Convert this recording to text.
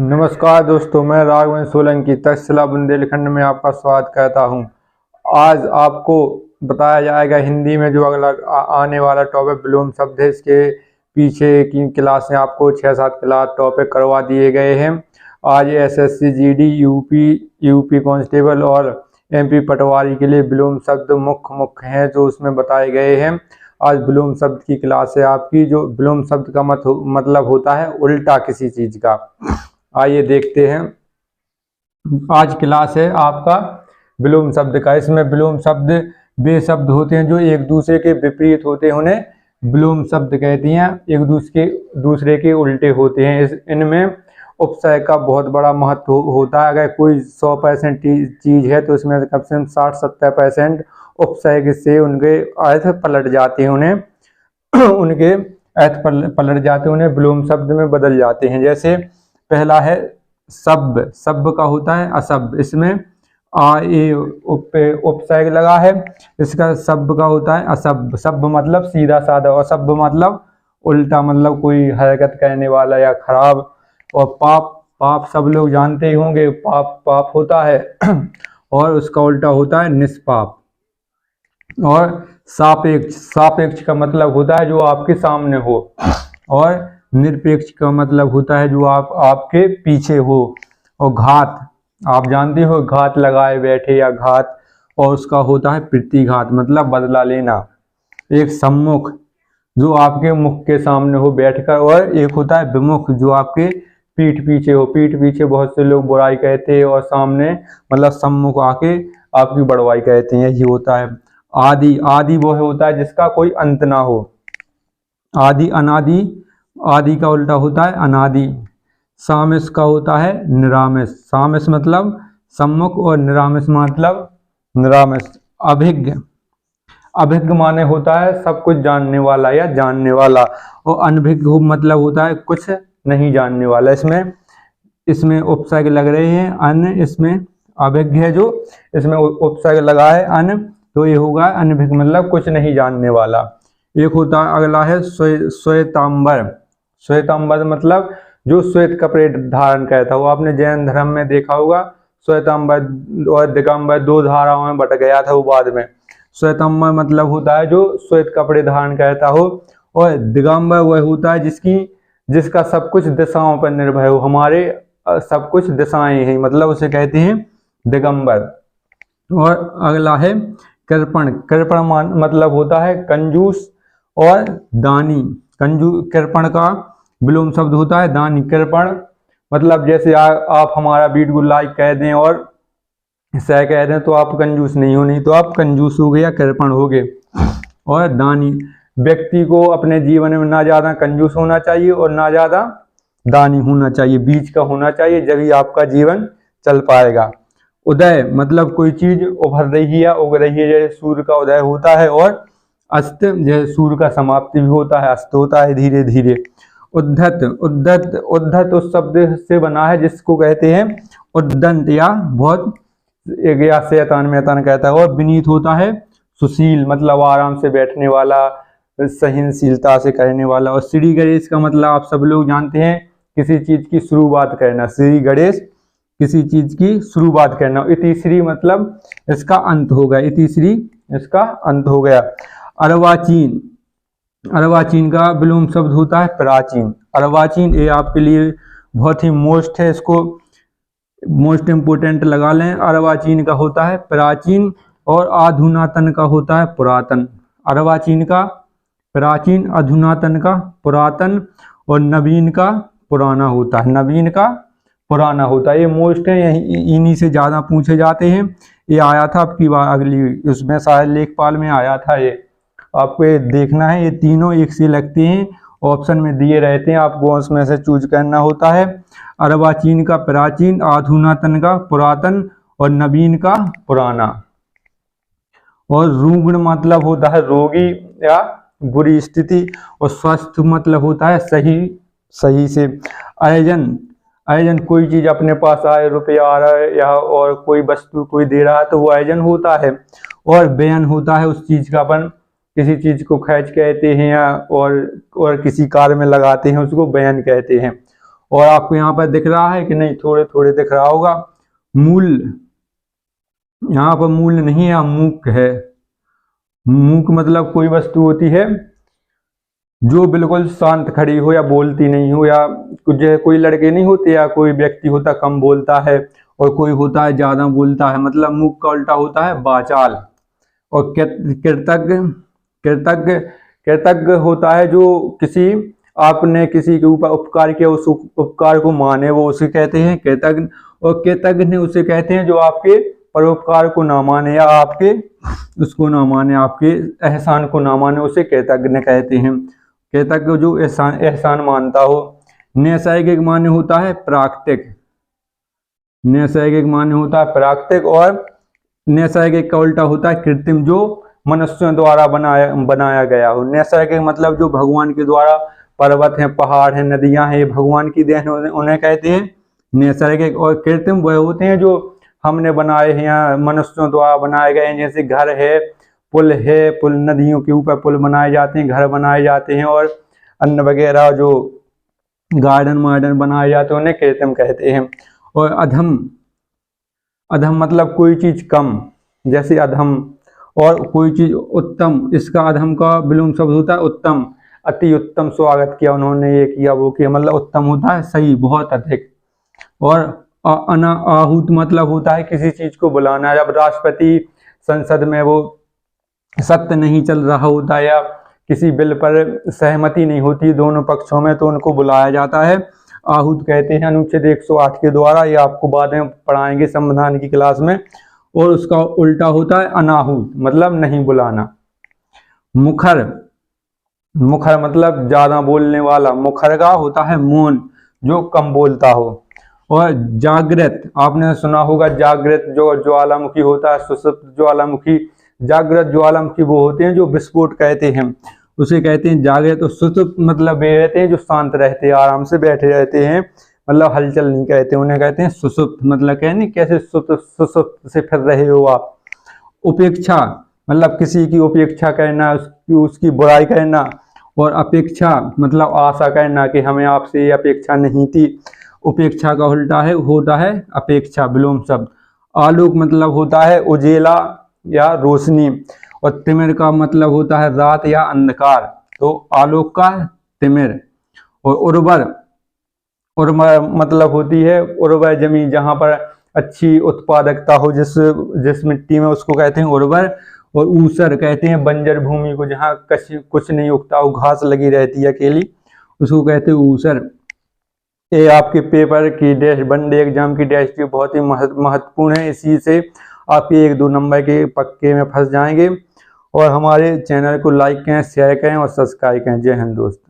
नमस्कार दोस्तों, मैं राघवेंद्र सोलंकी तक्षशिला बुंदेलखंड में आपका स्वागत करता हूं। आज आपको बताया जाएगा हिंदी में जो अगला आने वाला टॉपिक विलोम शब्द है। इसके पीछे की क्लासें आपको 6-7 क्लास टॉपिक करवा दिए गए हैं। आज एसएससी जीडी यूपी कांस्टेबल और एमपी पटवारी के लिए विलोम शब्द मुख्य हैं जो उसमें बताए गए हैं। आज विलोम शब्द की क्लास है आपकी। जो विलोम शब्द का मतलब होता है उल्टा किसी चीज का। आइए देखते हैं। आज क्लास है आपका विलोम शब्द का। इसमें विलोम शब्द वे शब्द होते हैं जो एक दूसरे के विपरीत होते हैं, उन्हें विलोम शब्द कहते हैं। एक दूसरे के उल्टे होते हैं। इनमें उपसर्ग का बहुत बड़ा महत्व होता है। अगर कोई 100% चीज है तो इसमें कम से कम 60-70% उपसर्ग से उनके अर्थ पलट जाते हैं। उनके अर्थ पलट जाते हैं, उन्हें विलोम शब्द में बदल जाते हैं। जैसे पहला है सब्ब। सब्ब का होता है असब्ब। इसमें उपसर्ग लगा है। इसका सब्ब का होता है असब्ब। सब्ब मतलब सीधा साधा और असब्ब मतलब उल्टा, मतलब कोई हरकत करने वाला या खराब। और पाप सब लोग जानते ही होंगे। पाप होता है और उसका उल्टा होता है निष्पाप। और सापेक्ष का मतलब होता है जो आपके सामने हो। और निरपेक्ष का मतलब होता है जो आपके पीछे हो। और घात आप जानते हो, घात लगाए बैठे या घात। और उसका होता है प्रतिघात, मतलब बदला लेना। एक सम्मुख जो आपके मुख के सामने हो बैठकर, और एक होता है विमुख जो आपके पीठ पीछे हो। पीठ पीछे बहुत से लोग बुराई कहते हैं और सामने मतलब सम्मुख आके आपकी बड़वाई कहते हैं। यही होता है आदि वो होता है जिसका कोई अंत ना हो। आदि अनादि। आदि का उल्टा होता है अनादि। सामिस का होता है निरामिस। सामिस मतलब सम्मुख और निरामिस मतलब निरामिस। अभिज्ञ। अभिज्ञ माने होता है सब कुछ जानने वाला या जानने वाला। और अनभिज्ञ मतलब होता है कुछ नहीं जानने वाला। इसमें उपसर्ग लग रहे हैं अन। इसमें अभिज्ञ है जो इसमें उपसर्ग लगा है अन, तो ये होगा अनभिज्ञ मतलब कुछ नहीं जानने वाला। एक होता है अगला है श्वेतांबर। श्वेतांबर मतलब जो श्वेत कपड़े धारण करता हो। आपने जैन धर्म में देखा होगा श्वेतांबर और दिगंबर दो धाराओं में बट गया था वो बाद में। श्वेतांबर मतलब होता है जो श्वेत कपड़े धारण करता हो। और दिगंबर वह होता है जिसका सब कुछ दिशाओं पर निर्भर हो। हमारे सब कुछ दिशाएं हैं, मतलब उसे कहते हैं दिगंबर। और अगला है कृपण। कृपण मतलब होता है कंजूस और दानी। कृपण का विलोम शब्द होता है दानी। कृपण मतलब जैसे आप हमारा वीडियो लाइक कर दें और शेयर कर दें तो आप कंजूस नहीं हो, नहीं तो आप कंजूस हो गए या कृपण हो गए। और दानी, व्यक्ति को अपने जीवन में ना ज्यादा कंजूस होना चाहिए और ना ज्यादा दानी होना चाहिए, बीच का होना चाहिए, जब आपका जीवन चल पाएगा। उदय मतलब कोई चीज उभर रही है या उग रही है, जैसे सूर्य का उदय होता है। और अस्त जैसे सूर्य का समाप्ति भी होता है, अस्त होता है धीरे धीरे। उद्धत उस शब्द से बना है जिसको कहते हैं उद्दंत या बहुत या शैतान मैतान कहता है। और विनीत होता है सुशील, मतलब आराम से बैठने वाला, सहनशीलता से करने वाला। और श्री गणेश का मतलब आप सब लोग जानते हैं किसी चीज की शुरुआत करना। श्री गणेश किसी चीज की शुरुआत करना। इतिश्री मतलब इसका अंत हो गया। इतिश्री इसका अंत हो गया। अर्वाचीन। अर्वाचीन का विलोम शब्द होता है प्राचीन। अर्वाचीन ये आपके लिए बहुत ही मोस्ट है, इसको मोस्ट इम्पोर्टेंट लगा लें। अर्वाचीन का होता है प्राचीन और अधुनातन का होता है पुरातन। अर्वाचीन का प्राचीन, अधुनातन का पुरातन और नवीन का पुराना होता है। नवीन का पुराना होता है। ये मोस्ट है, इन्हीं से ज़्यादा पूछे जाते हैं। ये आया था आपकी अगली उसमें शायद लेखपाल में आया था। ये आपको ये देखना है, ये तीनों एक से लगते हैं, ऑप्शन में दिए रहते हैं, आपको उसमें से चूज करना होता है। अर्वाचीन का प्राचीन, अधुनातन का पुरातन और नवीन का पुराना। और रुग्ण मतलब होता है रोगी या बुरी स्थिति। और स्वस्थ मतलब होता है सही से। आयोजन कोई चीज अपने पास आए, रुपया आ रहा है या और कोई वस्तु कोई दे रहा है तो वो आयोजन होता है। और व्ययन होता है उस चीज का अपन किसी चीज को खर्च कहते हैं या और किसी कार्य में लगाते हैं, उसको व्ययन कहते हैं। और आपको यहाँ पर दिख रहा है कि नहीं, थोड़े थोड़े दिख रहा होगा। मूल, यहाँ पर मूल नहीं है, मूक है। मूक मतलब कोई वस्तु होती है जो बिल्कुल शांत खड़ी हो या बोलती नहीं हो, या कुछ कोई लड़के नहीं होते या कोई व्यक्ति होता कम बोलता है और कोई होता है ज्यादा बोलता है, मतलब मूक का उल्टा होता है वाचाल। और कृतज्ञ, कृतज्ञ कृतज्ञ होता है जो किसी, आपने किसी के ऊपर उपकार किया, उस उपकार को माने, वो उसे कहते हैं कृतज्ञ। और कृतज्ञ उसे कहते हैं जो आपके परोपकार को ना माने या आपके उसको ना माने, आपके एहसान को ना माने, उसे कृतज्ञ कहते हैं। कृतज्ञ जो एहसान मानता हो। नैसर्गिक मान्य होता है प्राकृतिक, नैसर्गिक मान्य होता है प्राकृतिक। और नैसर्गिक का उल्टा होता है कृत्रिम, जो मनुष्यों द्वारा बनाया गया हो। नैसर्गिक मतलब जो भगवान के द्वारा, पर्वत हैं, पहाड़ हैं, नदियां हैं, ये भगवान की देन, उन्हें कहते हैं नैसर्गिक। और कृत्रिम वह होते हैं जो हमने बनाए हैं या मनुष्यों द्वारा बनाए गए हैं, जैसे घर है, पुल है, पुल, नदियों के ऊपर पुल बनाए जाते हैं, घर बनाए जाते हैं, और अन्य वगैरह जो गार्डन वार्डन बनाए जाते हैं, उन्हें कृत्रिम कहते हैं। और अधम, अधम मतलब कोई चीज कम, जैसे अधम। और कोई चीज उत्तम, इसका अधम का विलोम शब्द होता है उत्तम। अति उत्तम स्वागत किया उन्होंने, ये किया वो किया, मतलब उत्तम होता है सही, बहुत अधिक। और आहूत मतलब होता है किसी चीज को बुलाना। जब राष्ट्रपति संसद में वो सत्य नहीं चल रहा होता या किसी बिल पर सहमति नहीं होती दोनों पक्षों में, तो उनको बुलाया जाता है, आहूत कहते हैं, अनुच्छेद 108 के द्वारा। ये आपको बाद में पढ़ाएंगे संविधान की क्लास में। और उसका उल्टा होता है अनाहूत, मतलब नहीं बुलाना। मुखर, मुखर मतलब ज्यादा बोलने वाला। मुखर का होता है मौन, जो कम बोलता हो। और जागृत, आपने सुना होगा जागृत जो ज्वालामुखी होता है, सुषुप्त ज्वालामुखी। जागृत ज्वालामुखी वो होते हैं जो विस्फोट कहते हैं, उसे कहते हैं जागृत। और सुषुप्त मतलब वे रहते हैं जो शांत रहते हैं, आराम से बैठे रहते हैं, मतलब हलचल नहीं कहते, उन्हें कहते हैं सुषुप्त। मतलब कहने कैसे सुषुप्त से फिर रहे हो आप। उपेक्षा मतलब किसी की उपेक्षा करना, उसकी बुराई करना। और अपेक्षा मतलब आशा करना कि हमें आपसे ये अपेक्षा नहीं थी। उपेक्षा का उल्टा होता है अपेक्षा, विलोम शब्द। आलोक मतलब होता है उजेला या रोशनी। और तिमिर का मतलब होता है रात या अंधकार, तो आलोक का तिमिर। और उर्वर, उर्वर मतलब होती है उर्वर जमीन, जहाँ पर अच्छी उत्पादकता हो, जिस मिट्टी में, उसको कहते हैं उर्वर। और ऊसर कहते हैं बंजर भूमि को, जहाँ कुछ नहीं उगता हो, घास लगी रहती है अकेली, उसको कहते हैं ऊसर। ये आपके पेपर की डैश, वनडे एग्जाम की डैश की बहुत ही महत्वपूर्ण है, इसी से आपके 1-2 नंबर के पक्के में फंस जाएंगे। और हमारे चैनल को लाइक करें, शेयर करें और सब्सक्राइब करें। जय हिंद दोस्त।